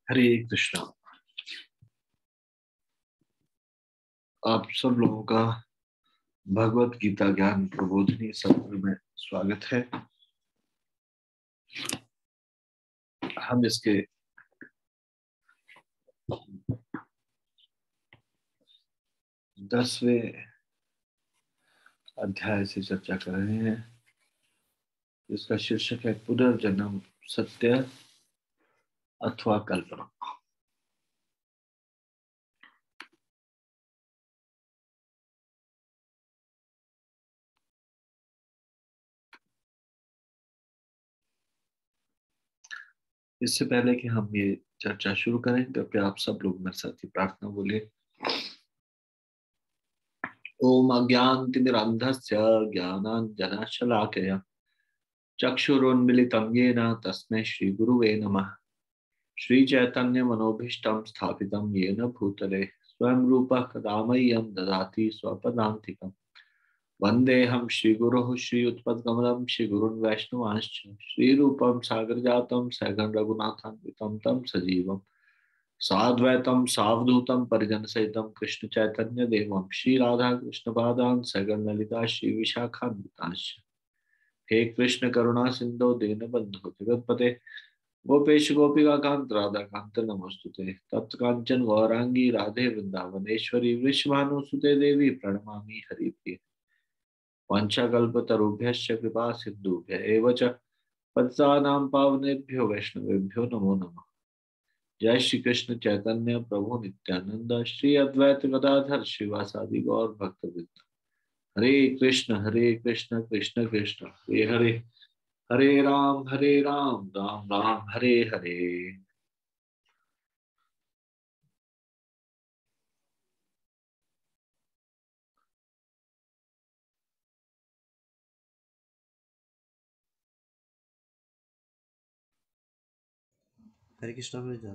हरे कृष्णा। आप सब लोगों का भगवत गीता ज्ञान प्रबोधिनी सत्र में स्वागत है। हम इसके 10वें अध्याय से चर्चा कर रहे हैं। इसका शीर्षक है पुनर्जन्म सत्य अथवा कल्पना। इससे पहले कि हम ये चर्चा शुरू करें, कृपया आप सब लोग मेरे साथ ही प्रार्थना बोलिए। ओम अज्ञानतिमिरान्धस्य ज्ञानाञ्जनशलाकया चक्षुरुन्मिलितं येन तस्मै श्रीगुरुवे नमः। श्रीचैतन्यमनोभीष्टं स्थापितं येन भूतले स्वयं रूपः कदा मह्यं ददाति स्वपदान्तिकम्। वन्देऽहं श्रीगुरोः श्रीयुतपद्कमलं श्रीगुरुन् वैष्णवांश्च श्रीरूपं सागरजातं सहगण रघुनाथान्वितं तं सजीवं साद्वैतं सावधूतं परिजनसहितं कृष्ण चैतन्य देवं श्री राधा कृष्ण पादान् सहगण ललिता श्री विशाखान्वितांश्च। हे कृष्ण करुणा सिंधु दीनबंधु जगतपते गोपेश गोपिका कांत राधा कांत नमोस्तुते तप्त कांचन गौरांगी राधे वृंदावनेश्वरी वृषभानुसुते देवी प्रणमामि हरिप्रिय। वाञ्छाकल्पतरुभ्यश्च कृपा सिन्धुभ्य एव च पतितानां पावनेभ्यो वैष्णवेभ्यो नमो नमः। जय श्री कृष्ण चैतन्य प्रभु नित्यानंद श्री अद्वैत गदाधर श्रीवासादि गौर भक्तवृंद। हरे कृष्ण कृष्ण कृष्ण हरे हरे, हरे राम राम राम हरे हरे। हरे कृष्णा प्रभु जी।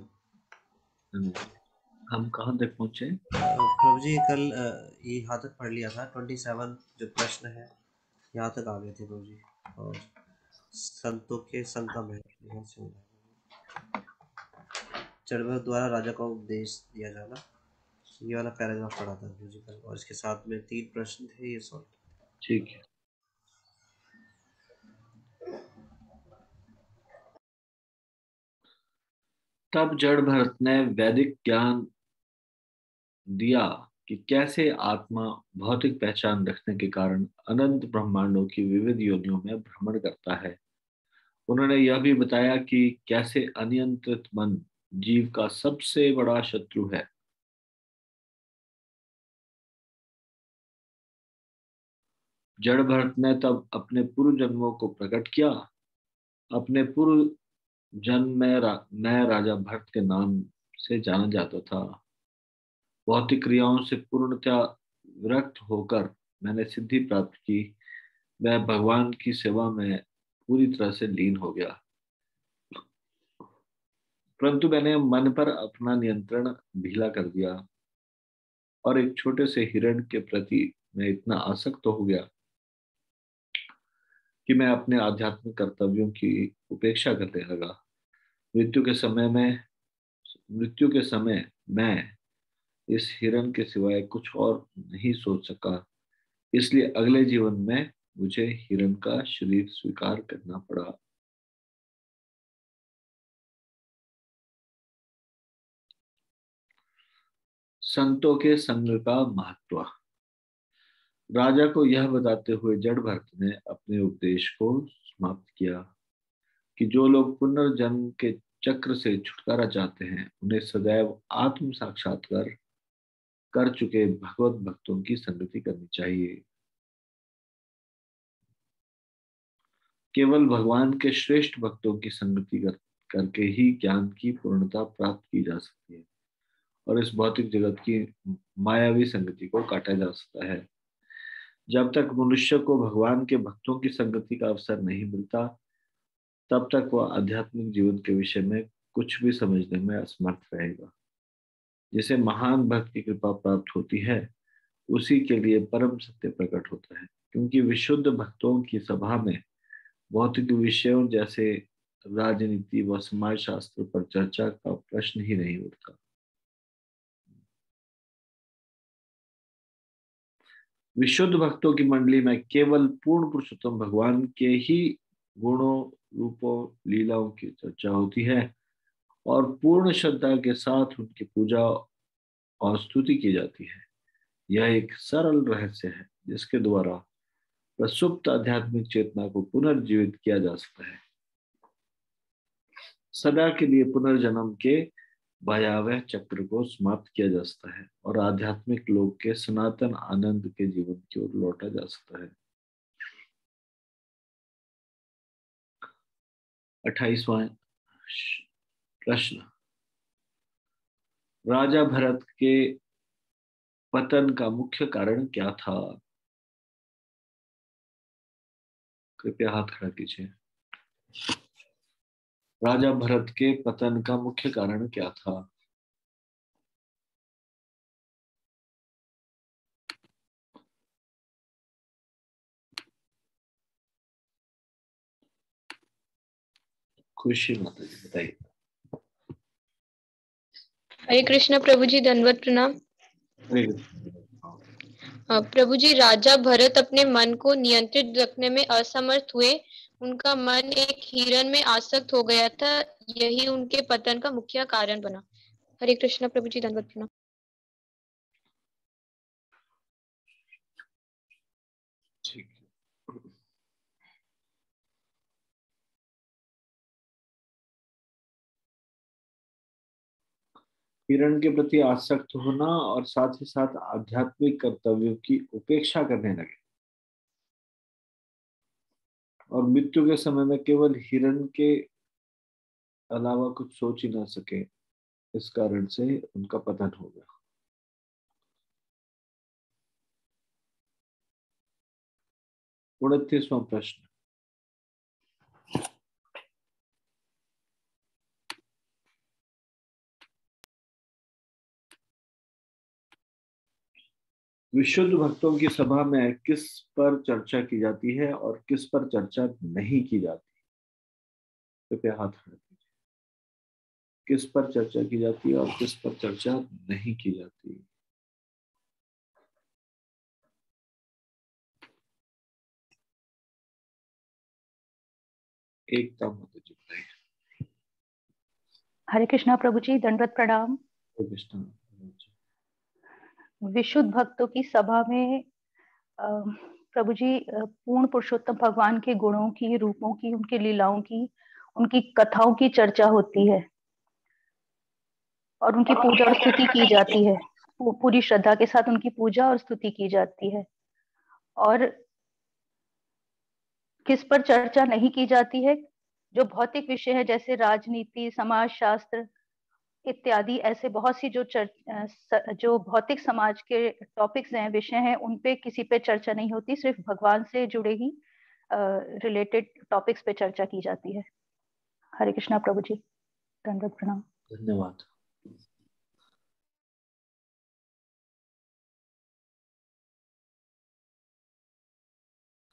हम कहाँ तक पहुंचे? प्रभु जी कल ये यहाँ तक पढ़ लिया था 27 जो प्रश्न है यहाँ तक आ गए थे प्रभु जी। और संतों के संगम है यहाँ से हो रहा है। चरवाह द्वारा राजा को उपदेश दिया जाना, ये वाला पैराग्राफ पढ़ा था प्रभु जी कल, और इसके साथ में 3 प्रश्न थे ये सॉल्व। ठीक है। तब जड़ भरत ने वैदिक ज्ञान दिया कि कैसे आत्मा भौतिक पहचान रखने के कारण अनंत ब्रह्मांडों की विविध योनियों में भ्रमण करता है। उन्होंने यह भी बताया कि कैसे अनियंत्रित मन जीव का सबसे बड़ा शत्रु है। जड़ भरत ने तब अपने पूर्व जन्मों को प्रकट किया। अपने पूर्व जन्म में मैं राजा भरत के नाम से जाना जाता था। भौतिक क्रियाओं से पूर्णतया विरक्त होकर मैंने सिद्धि प्राप्त की। वह भगवान की सेवा में पूरी तरह से लीन हो गया। परंतु मैंने मन पर अपना नियंत्रण ढीला कर दिया और एक छोटे से हिरण के प्रति मैं इतना आसक्त हो गया कि मैं अपने आध्यात्मिक कर्तव्यों की उपेक्षा करने लगा। मृत्यु के समय में मृत्यु के समय मैं इस हिरण के सिवाय कुछ और नहीं सोच सका। इसलिए अगले जीवन में मुझे हिरण का शरीर स्वीकार करना पड़ा। संतों के संग का महत्व। राजा को यह बताते हुए जड़भरत ने अपने उपदेश को समाप्त किया कि जो लोग पुनर्जन्म के चक्र से छुटकारा चाहते हैं उन्हें सदैव आत्म साक्षात्कार कर चुके भगवत भक्तों की संगति करनी चाहिए। केवल भगवान के श्रेष्ठ भक्तों की संगति करके ही ज्ञान की पूर्णता प्राप्त की जा सकती है और इस भौतिक जगत की मायावी संगति को काटा जा सकता है। जब तक मनुष्य को भगवान के भक्तों की संगति का अवसर नहीं मिलता, तब तक वह आध्यात्मिक जीवन के विषय में कुछ भी समझने में असमर्थ रहेगा। जिसे महान भक्त की कृपा प्राप्त होती है उसी के लिए परम सत्य प्रकट होता है, क्योंकि विशुद्ध भक्तों की सभा में भौतिक विषयों जैसे राजनीति व समाज शास्त्र पर चर्चा का प्रश्न ही नहीं उठता। विशुद्ध भक्तों की मंडली में केवल पूर्ण पुरुषोत्तम भगवान के ही गुणों, रूपों, लीलाओं की चर्चा होती है और पूर्ण श्रद्धा के साथ उनकी पूजा और स्तुति की जाती है। यह एक सरल रहस्य है जिसके द्वारा प्रसुप्त आध्यात्मिक चेतना को पुनर्जीवित किया जा सकता है, सदा के लिए पुनर्जन्म के भयावह चक्र को समाप्त किया जा सकता है और आध्यात्मिक लोक के सनातन आनंद के जीवन की ओर लौटा जा सकता है। 28वां प्रश्न, राजा भरत के पतन का मुख्य कारण क्या था? कृपया हाथ खड़ा कीजिए। राजा भरत के पतन का मुख्य कारण क्या था? खुशी माता जी बताइए। हरे कृष्ण प्रभु जी, दंडवत प्रणाम। प्रभु जी, राजा भरत अपने मन को नियंत्रित रखने में असमर्थ हुए। उनका मन एक हिरण में आसक्त हो गया था, यही उनके पतन का मुख्य कारण बना। हरे कृष्ण प्रभु जी, दंडवत प्रणाम। ठीक है। हिरण के प्रति आसक्त होना और साथ ही साथ आध्यात्मिक कर्तव्यों की उपेक्षा करने लगे और मृत्यु के समय में केवल हिरण के अलावा कुछ सोच ही ना सके, इस कारण से उनका पतन हो गया। उनतीसवां प्रश्न, विशुद्ध भक्तों की सभा में किस पर चर्चा की जाती है और किस पर चर्चा नहीं की जाती? कृपया हाथ खड़ा कीजिए। किस पर चर्चा की जाती है और किस पर चर्चा नहीं की जाती? एकता माता जी बताइए। हरे कृष्णा प्रभु जी, दंडवत प्रणाम। विशुद्ध भक्तों की सभा में प्रभु जी पूर्ण पुरुषोत्तम भगवान के गुणों की, रूपों की, उनकी लीलाओं की, उनकी कथाओं की चर्चा होती है और उनकी पूजा और स्तुति की जाती है। पूरी श्रद्धा के साथ उनकी पूजा और स्तुति की जाती है। और किस पर चर्चा नहीं की जाती है? जो भौतिक विषय है, जैसे राजनीति, समाज शास्त्र इत्यादि, ऐसे बहुत सी जो भौतिक समाज के टॉपिक्स हैं, विषय हैं, उन पे किसी पे चर्चा नहीं होती। सिर्फ भगवान से जुड़े ही रिलेटेड टॉपिक्स पे चर्चा की जाती है। हरे कृष्णा प्रभु जी, दंडवत प्रणाम। धन्यवाद।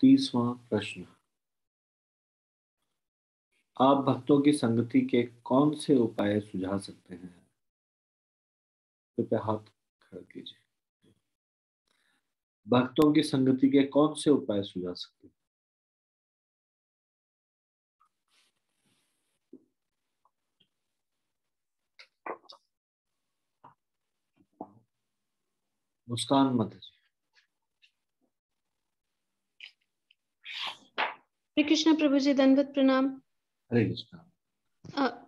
तीसवां प्रश्न, आप भक्तों की संगति के कौन से उपाय सुझा सकते हैं? कृपया हाथ खड़ा कीजिए। भक्तों की संगति के कौन से उपाय सुझा सकते हैं? मुस्कान माता जी। हरे कृष्ण प्रभु जी, दंडवत प्रणाम। हरे कृष्णा।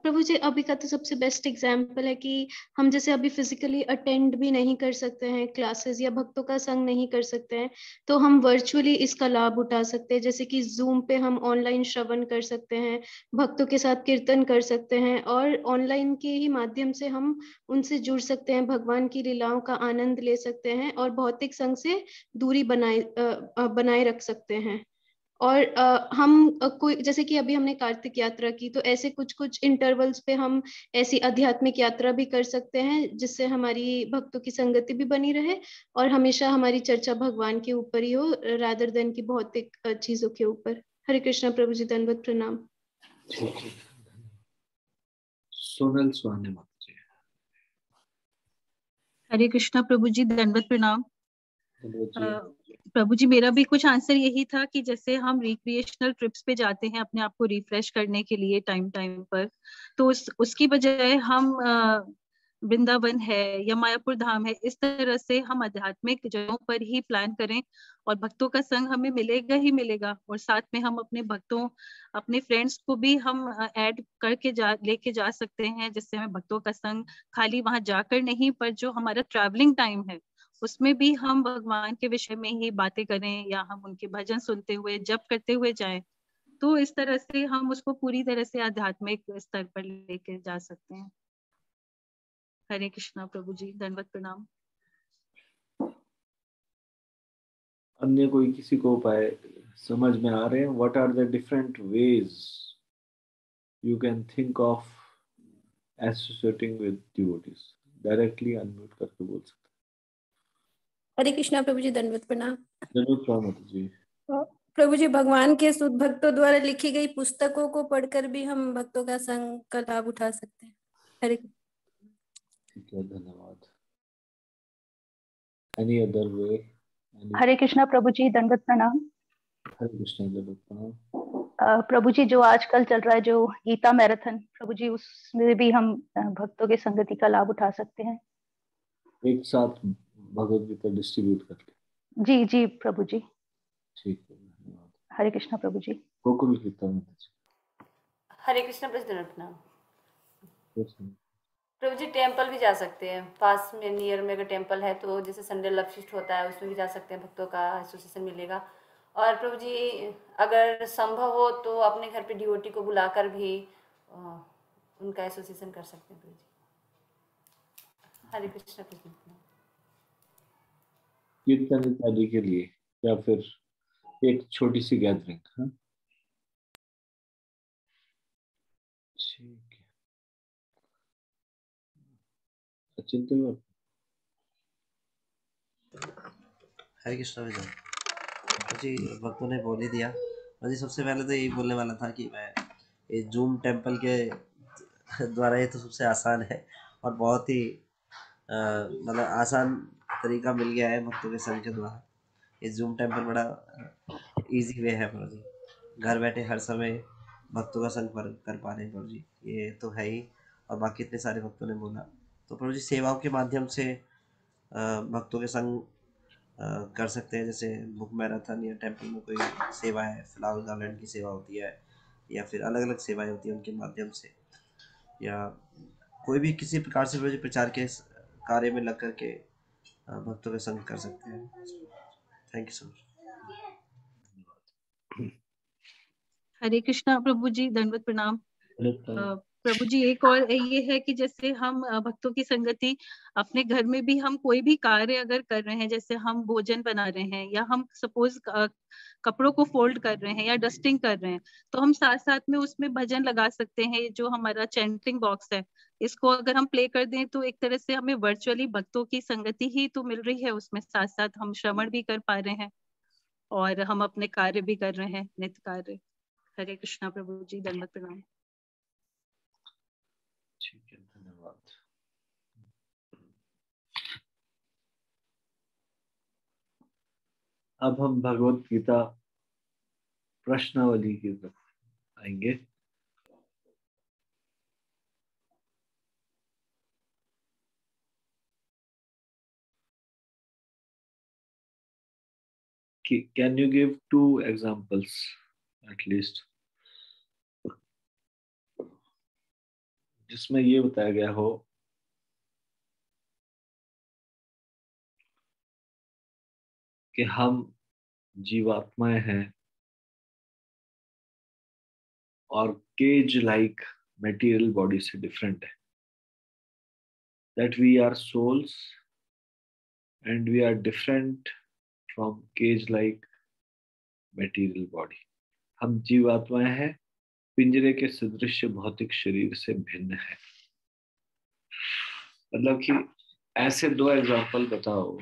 प्रभु जी, अभी का तो सबसे बेस्ट एग्जाम्पल है कि हम जैसे अभी फिजिकली अटेंड भी नहीं कर सकते हैं क्लासेस या भक्तों का संग नहीं कर सकते हैं, तो हम वर्चुअली इसका लाभ उठा सकते हैं। जैसे कि जूम पे हम ऑनलाइन श्रवण कर सकते हैं, भक्तों के साथ कीर्तन कर सकते हैं और ऑनलाइन के ही माध्यम से हम उनसे जुड़ सकते हैं, भगवान की लीलाओं का आनंद ले सकते हैं और भौतिक संग से दूरी बनाए रख सकते हैं। और हम कोई, जैसे कि अभी हमने कार्तिक यात्रा की, तो ऐसे कुछ कुछ इंटरवल्स पे हम ऐसी आध्यात्मिक यात्रा भी कर सकते हैं, जिससे हमारी भक्तों की संगति भी बनी रहे और हमेशा हमारी चर्चा भगवान के ऊपर ही हो, रादर देन की भौतिक चीजों के ऊपर। हरे कृष्णा प्रभु जी, दंडवत प्रणाम। ठीक है, सोनल सुहाने माता जी। हरे कृष्णा प्रभु जी, दंडवत प्रणाम। धन्यवाद जी। प्रभु जी, मेरा भी कुछ आंसर यही था कि जैसे हम रिक्रिएशनल ट्रिप्स पे जाते हैं अपने आप को रिफ्रेश करने के लिए टाइम टाइम पर, तो उसकी बजाय हम वृंदावन है या मायापुर धाम है, इस तरह से हम आध्यात्मिक जगहों पर ही प्लान करें और भक्तों का संग हमें मिलेगा ही मिलेगा। और साथ में हम अपने भक्तों, अपने फ्रेंड्स को भी हम ऐड करके लेके जा सकते हैं, जिससे हमें भक्तों का संग खाली वहां जाकर नहीं, पर जो हमारा ट्रैवलिंग टाइम है उसमें भी हम भगवान के विषय में ही बातें करें या हम उनके भजन सुनते हुए जप करते हुए जाएं। तो इस तरह से हम उसको पूरी तरह से आध्यात्मिक स्तर पर लेके जा सकते हैं। हरे कृष्णा प्रभु जी, दंडवत प्रणाम। अन्य कोई किसी को उपाय समझ में आ रहे हैं? What are the different ways you can think of associating with devotees? Directly unmute करके बोल सकते हैं। हरे कृष्णा प्रभु जी, दंडवत प्रणाम। धन्यवाद माता जी। प्रभु जी, भगवान के शुद्ध भक्तों द्वारा लिखी गई पुस्तकों को पढ़कर भी हम भक्तों का संग का लाभ उठा सकते हैं। हरे ठीक है, धन्यवाद। Any other way? Hare Krishna प्रभु जी, दंडवत प्रणाम। हरे कृष्ण, दंडवत प्रणाम। प्रभु जी, जो आजकल चल रहा है जो गीता मैराथन, प्रभु जी उसमें भी हम भक्तों के संगति का लाभ उठा सकते हैं। एक साथ भगवद गीता डिस्ट्रीब्यूट करके? जी जी प्रभु जी। ठीक है, धन्यवाद। हरे कृष्णा प्रभु जी। गोकुल गीता माता जी। हरे कृष्णा प्रणाम। कृष्ण। प्रभु जी, टेम्पल भी जा सकते हैं, पास में नियर में अगर टेम्पल है तो जैसे संडे लव शिफ्ट होता है उसमें भी जा सकते हैं, भक्तों का एसोसिएशन मिलेगा। और प्रभु जी, अगर संभव हो तो अपने घर पे डिवोटी को बुलाकर भी उनका एसोसिएशन कर सकते हैं प्रभु जी। हरे कृष्णा प्रणाम। कीर्तन इत्यादि के लिए या फिर एक छोटी सी गैदरिंग? हाँ, ठीक है। चिंतन हरे कृष्णा विजय जी, भक्तों ने बोल ही दिया। मुझे सबसे पहले तो यही बोलने वाला था कि मैं ये जूम टेम्पल के द्वारा, ये तो सबसे आसान है और बहुत ही मतलब आसान तरीका मिल गया है भक्तों के संग के द्वारा। ये जूम टेम्पल बड़ा इजी वे है प्रभु जी, घर बैठे हर समय भक्तों का संग कर पा रहे हैं प्रभु जी, ये तो है ही। और बाकी इतने सारे भक्तों ने बोला तो प्रभु जी सेवाओं के माध्यम से भक्तों के संग कर सकते हैं। जैसे बुक मैराथन या टेम्पल में कोई सेवा है, फ्लावर गार्डन की सेवा होती है या फिर अलग अलग सेवाएं होती हैं, उनके माध्यम से या कोई भी किसी प्रकार से प्रभु जी प्रचार के कार्य में लग करके भक्तों के संग कर सकते हैं। Thank you so much. Hare Krishna प्रभु जी, दंडवत प्रणाम। प्रभु जी, एक और ये है कि जैसे हम भक्तों की संगति अपने घर में भी, हम कोई भी कार्य अगर कर रहे हैं, जैसे हम भोजन बना रहे हैं या हम सपोज कपड़ों को फोल्ड कर रहे हैं या डस्टिंग कर रहे हैं, तो हम साथ साथ में उसमें भजन लगा सकते हैं। जो हमारा चैंटिंग बॉक्स है, इसको अगर हम प्ले कर दें तो एक तरह से हमें वर्चुअली भक्तों की संगति ही तो मिल रही है, उसमें साथ साथ हम श्रवण भी कर पा रहे हैं और हम अपने कार्य भी कर रहे हैं, नित्य कार्य। हरे कृष्णा प्रभु जी, दंडवत प्रणाम। ठीक है, धन्यवाद। अब हम भगवत गीता प्रश्नावली की तरफ आएंगे। Can you give 2 examples at least जिसमें ये बताया गया हो कि हम जीवात्माएं हैं और केज लाइक मटेरियल बॉडी से डिफरेंट है, that we are souls and we are different from cage like material body. हम जीवात्माएं हैं, पिंजरे के सदृश भौतिक शरीर से भिन्न है। मतलब कि ऐसे 2 एग्जाम्पल बताओ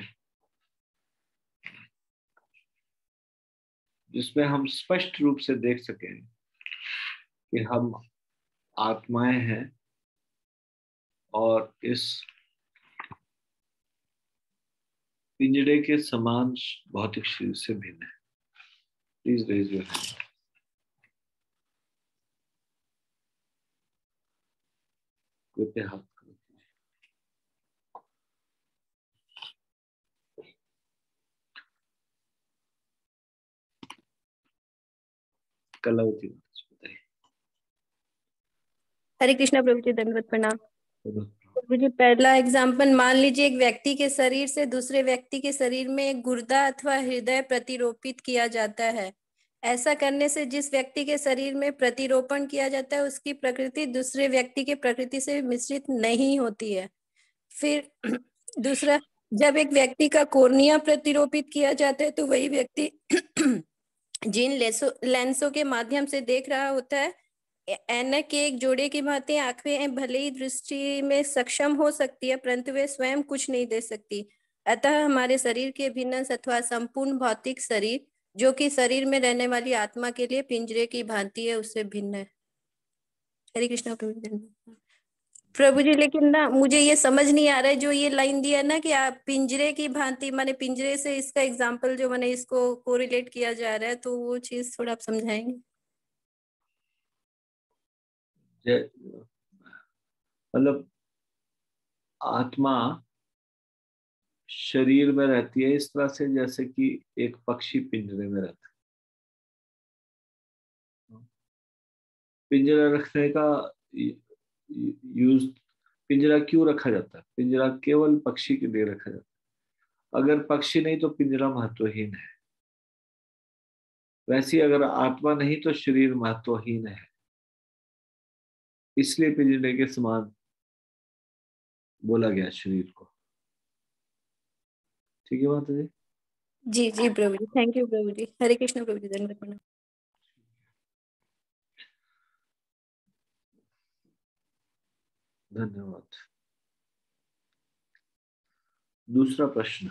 जिसमें हम स्पष्ट रूप से देख सकें कि हम आत्माएं हैं और इस पिंजरे के समान भौतिक शरीर से भिन्न है? Please raise your hand. कृपया हाथ करो। कलावती बताइए। हरे कृष्णा प्रभु जी, दंडवत प्रणाम। प्रभु जी, पहला एग्जाम्पल, मान लीजिए एक व्यक्ति के शरीर से दूसरे व्यक्ति के शरीर में एक गुर्दा अथवा हृदय प्रतिरोपित किया जाता है। ऐसा करने से जिस व्यक्ति के शरीर में प्रतिरोपण किया जाता है उसकी प्रकृति दूसरे व्यक्ति के प्रकृति से मिश्रित नहीं होती है। फिर दूसरा, जब एक व्यक्ति का कोर्निया प्रतिरोपित किया जाता है तो वही व्यक्ति जिन लेंसों के माध्यम से देख रहा होता है, ऐनक के एक जोड़े की भांति आंखें भले ही दृष्टि में सक्षम हो सकती है परंतु वे स्वयं कुछ नहीं दे सकती। अतः हमारे शरीर के भिन्न अथवा संपूर्ण भौतिक शरीर जो कि शरीर में रहने वाली आत्मा के लिए पिंजरे की भांति है, उससे भिन्न है। हरे कृष्णा प्रभु जी, लेकिन ना मुझे ये समझ नहीं आ रहा है जो ये लाइन दिया ना कि आप पिंजरे की भांति, माने पिंजरे से इसका एग्जाम्पल जो मैंने इसको कोरिलेट किया जा रहा है, तो वो चीज थोड़ा आप समझाएंगे? मतलब आत्मा शरीर में रहती है इस तरह से जैसे कि एक पक्षी पिंजरे में रहता है। पिंजरा रखने का यूज, पिंजरा क्यों रखा जाता है? पिंजरा केवल पक्षी के लिए रखा जाता है। अगर पक्षी नहीं तो पिंजरा महत्वहीन है। वैसे अगर आत्मा नहीं तो शरीर महत्वहीन है, इसलिए पिंजरे के समान बोला गया शरीर को। ठीक है माता जी? जी जी प्रभु जी, थैंक यू प्रभु जी। हरे कृष्ण प्रभु जी, धन्यवाद प्रणाम। धन्यवाद। दूसरा प्रश्न,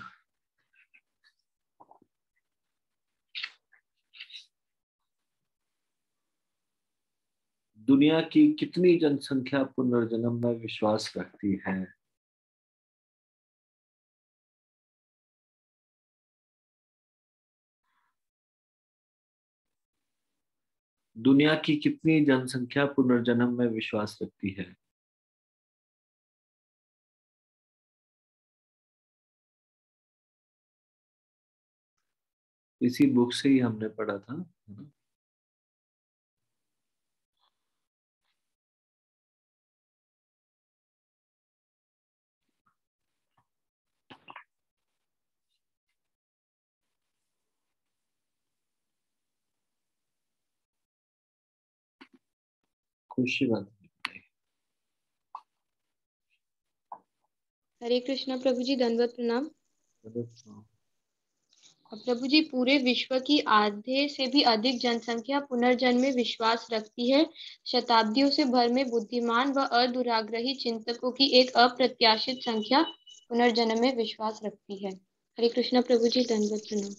दुनिया की कितनी जनसंख्या पुनर्जन्म में विश्वास रखती है? दुनिया की कितनी जनसंख्या पुनर्जन्म में विश्वास रखती है? इसी बुक से ही हमने पढ़ा था, है ना? खुशी बात। हरे कृष्णा प्रभु जी, दंडवत प्रणाम। प्रभु जी, पूरे विश्व की आधे से भी अधिक जनसंख्या पुनर्जन्म में विश्वास रखती है। शताब्दियों से भर में बुद्धिमान व अदुराग्रही चिंतकों की एक अप्रत्याशित संख्या पुनर्जन्म में विश्वास रखती है। हरे कृष्णा प्रभु जी, दंडवत प्रणाम।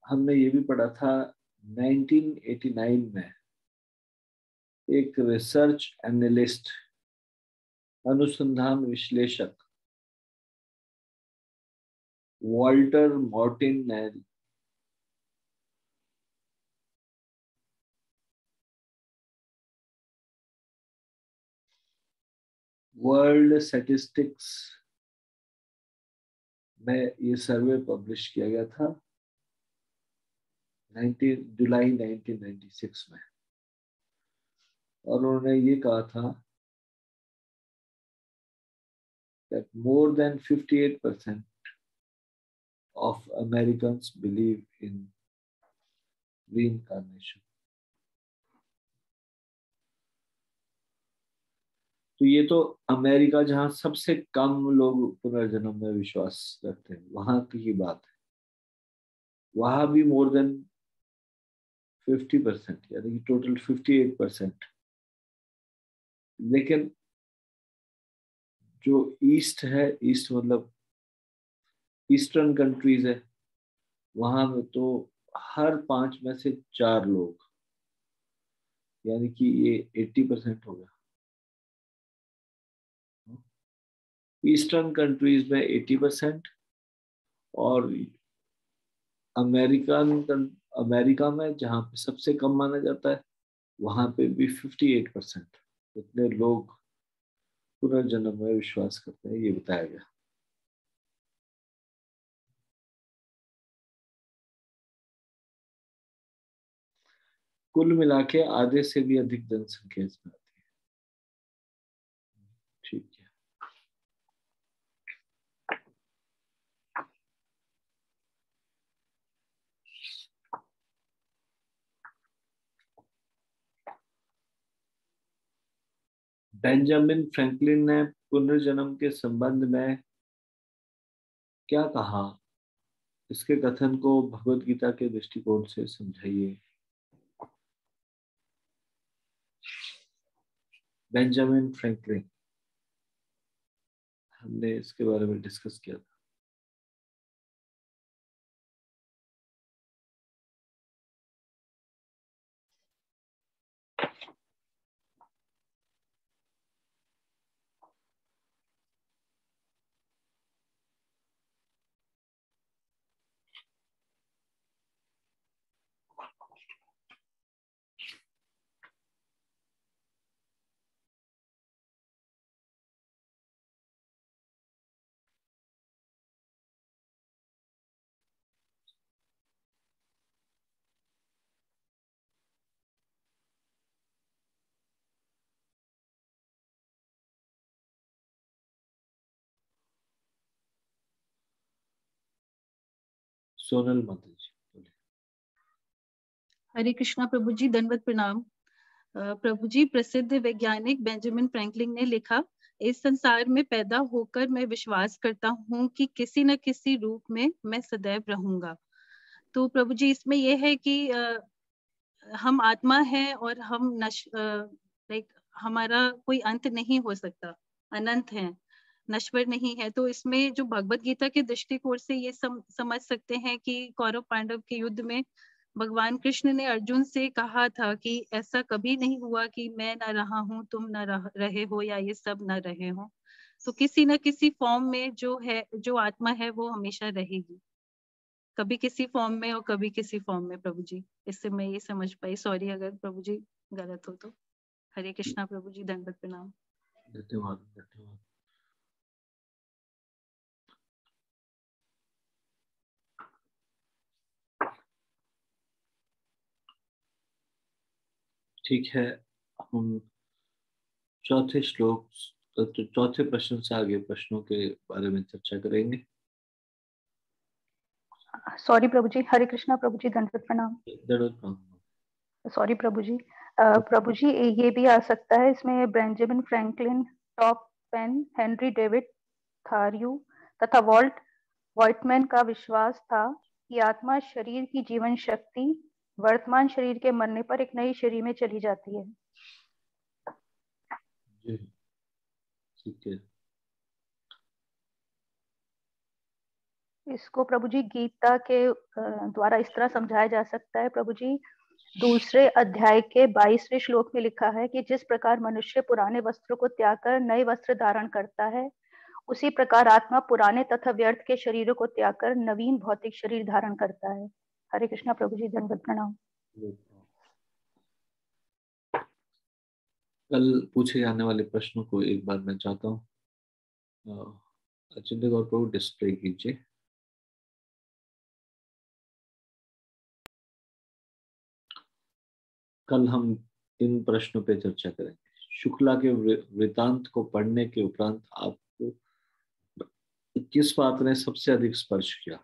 हमने ये भी पढ़ा था 1989 में एक रिसर्च एनालिस्ट, अनुसंधान विश्लेषक वॉल्टर मॉर्टिन ने वर्ल्ड स्टैटिस्टिक्स में ये सर्वे पब्लिश किया गया था जुलाई 1996 में, और उन्होंने ये कहा था that more than 58% of Americans believe in reincarnation. तो ये तो अमेरिका जहां सबसे कम लोग पुनर्जन्म में विश्वास रखते हैं वहां की बात है। वहां भी मोर देन 50%, यानी कि टोटल 58%। लेकिन जो ईस्ट है, ईस्ट मतलब ईस्टर्न कंट्रीज है, वहां में तो हर 5 में से 4 लोग, यानी कि ये 80% हो गया। ईस्टर्न कंट्रीज में 80%, और अमेरिका में जहाँ पे सबसे कम माना जाता है वहां पे भी 58% इतने लोग पुनर्जन्म में विश्वास करते हैं, ये बताया गया। कुल मिला के आधे से भी अधिक जनसंख्या इसमें आती है। ठीक है, बेंजामिन फ्रैंकलिन ने पुनर्जन्म के संबंध में क्या कहा? इसके कथन को भगवत गीता के दृष्टिकोण से समझाइए। बेंजामिन फ्रैंकलिन, हमने इसके बारे में डिस्कस किया था। सोनल माता जी बोले। हरे कृष्णा प्रभु जी, दंडवत प्रणाम। प्रभु जी, प्रसिद्ध वैज्ञानिक बेंजामिन फ्रैंकलिन ने लिखा, इस संसार में पैदा होकर मैं विश्वास करता हूँ कि किसी न किसी रूप में मैं सदैव रहूंगा। तो प्रभु जी, इसमें यह है कि हम आत्मा है और हम लाइक हमारा कोई अंत नहीं हो सकता, अनंत है, नश्वर नहीं है। तो इसमें जो भगवत गीता के दृष्टिकोण से ये समझ सकते हैं कि कौरव पांडव के युद्ध में भगवान कृष्ण ने अर्जुन से कहा था कि ऐसा कभी नहीं हुआ कि मैं न रहा हूँ, तुम न रहे हो, या ये सब न रहे हो। तो किसी न किसी फॉर्म में जो है, जो आत्मा है, वो हमेशा रहेगी, कभी किसी फॉर्म में और कभी किसी फॉर्म में। प्रभु जी, इससे मैं ये समझ पाई। सॉरी अगर प्रभु जी गलत हो तो। हरे कृष्णा प्रभु जी, दंडवत प्रणाम। धन्यवाद, धन्यवाद। ठीक है, हम चौथे श्लोक, तो चौथे प्रश्न से आगे प्रश्नों के बारे में चर्चा करेंगे। सॉरी प्रभु जी, हरे कृष्णा प्रभु जी, दंडवत प्रणाम। सॉरी प्रभु जी। प्रभु जी, ये भी आ सकता है इसमें, Benjamin Franklin, Tom Paine, Henry David Thoreau तथा वॉल्ट व्हाइटमैन का विश्वास था कि आत्मा शरीर की जीवन शक्ति वर्तमान शरीर के मरने पर एक नई शरीर में चली जाती है। जी, ठीक है। इसको प्रभु जी गीता के द्वारा इस तरह समझाया जा सकता है। प्रभु जी, दूसरे अध्याय के 22वें श्लोक में लिखा है कि जिस प्रकार मनुष्य पुराने वस्त्रों को त्याग कर नए वस्त्र धारण करता है, उसी प्रकार आत्मा पुराने तथा व्यर्थ के शरीरों को त्याग कर नवीन भौतिक शरीर धारण करता है। हरे कृष्णा प्रभु जी, दंडवत प्रणाम। कल पूछे जाने वाले प्रश्नों को एक बार मैं चाहता हूँ अचिंत्य गौर प्रभु डिस्प्ले कीजिए। कल हम इन प्रश्नों पे चर्चा करेंगे। शुक्ला के वृतांत को पढ़ने के उपरांत आपको किस बात ने सबसे अधिक स्पर्श किया?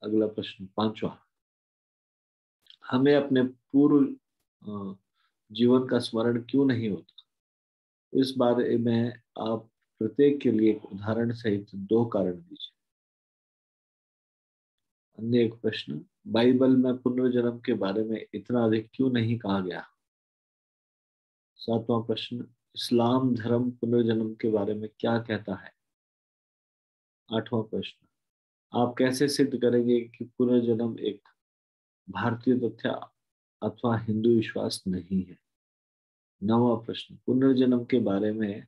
अगला प्रश्न, पांचवा, हमें अपने पूर्व जीवन का स्मरण क्यों नहीं होता? इस बारे में आप प्रत्येक के लिए एक उदाहरण सहित 2 कारण दीजिए। अन्य एक प्रश्न, बाइबल में पुनर्जन्म के बारे में इतना अधिक क्यों नहीं कहा गया? 7वां प्रश्न, इस्लाम धर्म पुनर्जन्म के बारे में क्या कहता है? 8वां प्रश्न, आप कैसे सिद्ध करेंगे कि पुनर्जन्म एक भारतीय तथ्य अथवा हिंदू विश्वास नहीं है? 9वां प्रश्न, पुनर्जन्म के बारे में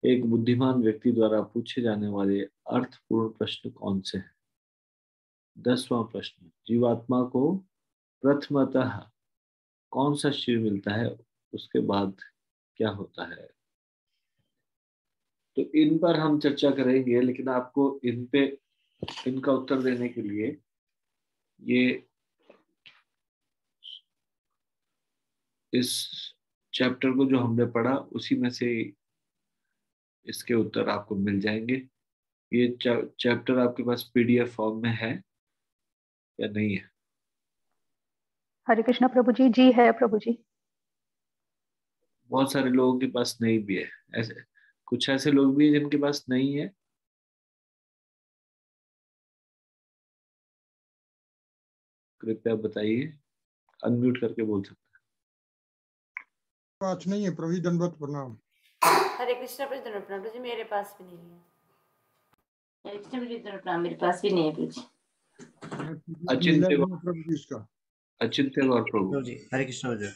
एक बुद्धिमान व्यक्ति द्वारा पूछे जाने वाले अर्थपूर्ण प्रश्न कौन से हैं? 10वां प्रश्न, जीवात्मा को प्रथमतः कौन सा शरीर मिलता है, उसके बाद क्या होता है? तो इन पर हम चर्चा करेंगे, लेकिन आपको इनका उत्तर देने के लिए ये इस चैप्टर को जो हमने पढ़ा उसी में से इसके उत्तर आपको मिल जाएंगे। ये चैप्टर आपके पास पीडीएफ फॉर्म में है या नहीं है? हरे कृष्णा प्रभु जी। जी है प्रभु जी। बहुत सारे लोगों के पास नहीं भी है, ऐसे कुछ ऐसे लोग भी हैं जिनके पास नहीं है। कृपया बताइए, अनम्यूट करके बोल सकते हैं। पास नहीं है प्रभु, दंडवत प्रणाम। हरे कृष्णा प्रभु, दंडवत प्रणाम प्रभु जी, मेरे पास भी नहीं है। हरे कृष्णा प्रभु, दंडवत प्रणाम, मेरे पास भी नहीं है प्रभु जी। अचिंत्य प्रभु जी इसका अचिंत्य गौर प्रभु जी, हरे कृष्णा जी।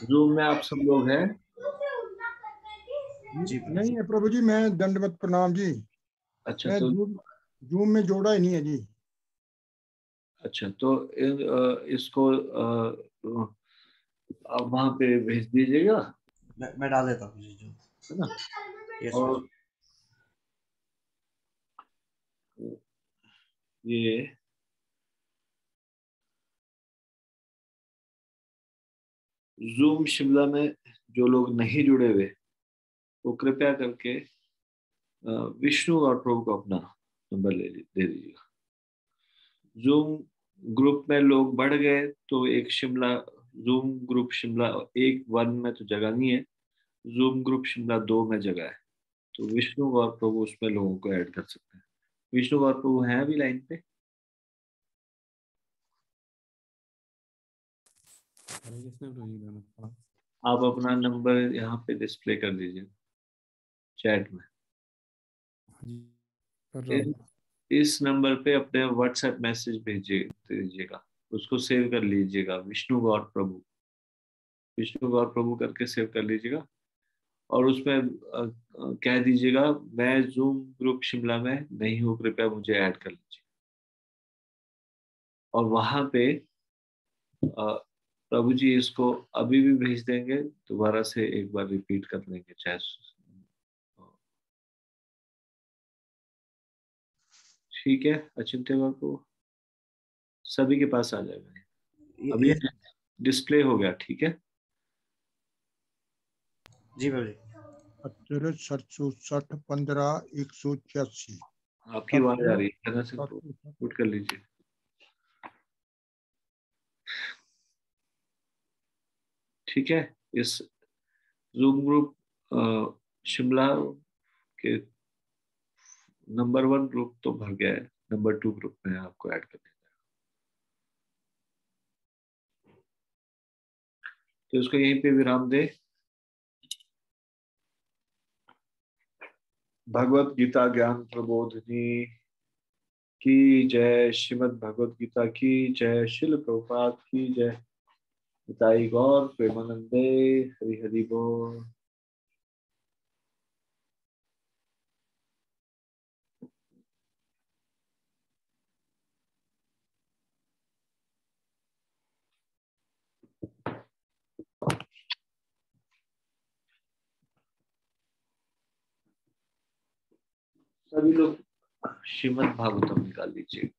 जूम में आप सब लोग हैं? जी नहीं है प्रभु जी, मैं दंडवत प्रणाम जी। अच्छा, मैं तो जूम में जोड़ा ही नहीं है जी। अच्छा, तो इसको आप वहां पे भेज दीजिएगा। मैं डाल देता हूँ जी, जो है ना? यस और ये जूम शिमला में जो लोग नहीं जुड़े हुए वो कृपया करके विष्णु और प्रभु को अपना नंबर दे दीजिएगा। जूम ग्रुप में लोग बढ़ गए तो एक शिमला जूम ग्रुप शिमला 1 में तो जगह नहीं है, जूम ग्रुप शिमला 2 में जगह है, तो विष्णु और प्रभु उसमें लोगों को ऐड कर सकते हैं। विष्णु और प्रभु हैं अभी लाइन पे? आप अपना नंबर यहाँ पे डिस्प्ले कर दीजिए चैट में। इस नंबर पे अपने व्हाट्सएप मैसेज दीजिएगा, उसको सेव कर लीजिएगा, विष्णु गौर प्रभु, विष्णु गौर प्रभु करके सेव कर लीजिएगा। और उसमें कह दीजिएगा मैं जूम ग्रुप शिमला में नहीं हूँ, कृपया मुझे ऐड कर लीजिए। और वहां पे प्रभु जी इसको अभी भी भेज देंगे, दोबारा से एक बार रिपीट कर लेंगे चाहे। ठीक है, अचिंत्य को सभी के पास आ जाएगा, अभी डिस्प्ले हो गया। ठीक है जी प्रभु जी। 760 15 186। आपकी आवाज आ रही है ना सर, नोट कर लीजिए। ठीक है, इस जूम ग्रुप शिमला के नंबर 1 ग्रुप तो भर गया है, नंबर 2 ग्रुप में आपको ऐड कर देना है। तो इसको यहीं पे विराम दे। भगवत गीता ज्ञान प्रबोधिनी की जय, श्रीमद् भगवत गीता की जय, शिल प्रभुपाद की जय, निताई गौर प्रेमानंदे, हरि हरि बोल। सभी लोग श्रीमद् भागवतम निकाल लीजिए।